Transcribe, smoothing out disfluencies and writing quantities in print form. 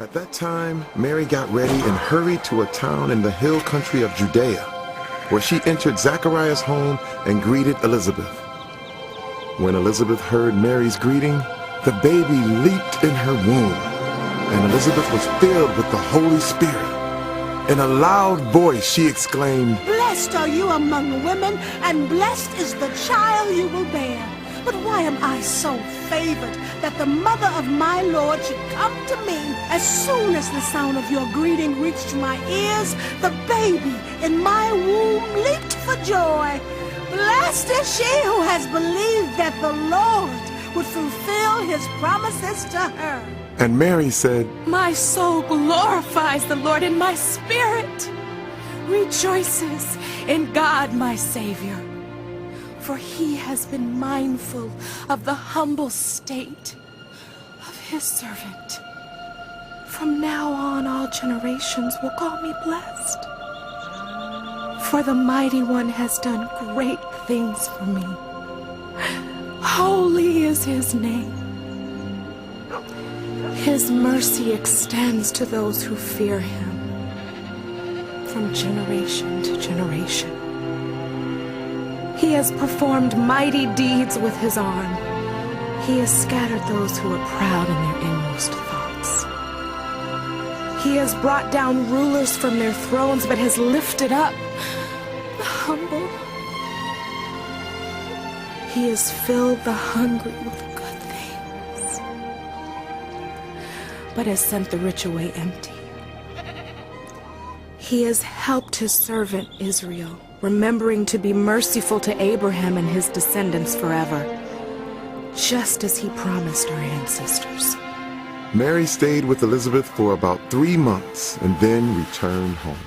At that time, Mary got ready and hurried to a town in the hill country of Judea, where she entered Zachariah's home and greeted Elizabeth. When Elizabeth heard Mary's greeting, the baby leaped in her womb, and Elizabeth was filled with the Holy Spirit. In a loud voice, she exclaimed, "Blessed are you among women, and blessed is the child you will bear. But why am I so favored that the mother of my Lord should come to me? As soon as the sound of your greeting reached my ears, the baby in my womb leaped for joy. Blessed is she who has believed that the Lord would fulfill his promises to her." And Mary said, "My soul glorifies the Lord, and my spirit rejoices in God my Savior. For he has been mindful of the humble state of his servant. From now on, all generations will call me blessed. For the Mighty One has done great things for me. Holy is his name. His mercy extends to those who fear him from generation to generation. He has performed mighty deeds with his arm. He has scattered those who are proud in their inmost thoughts. He has brought down rulers from their thrones, but has lifted up the humble. He has filled the hungry with good things, but has sent the rich away empty. He has helped his servant Israel, remembering to be merciful to Abraham and his descendants forever, just as he promised our ancestors." Mary stayed with Elizabeth for about 3 months and then returned home.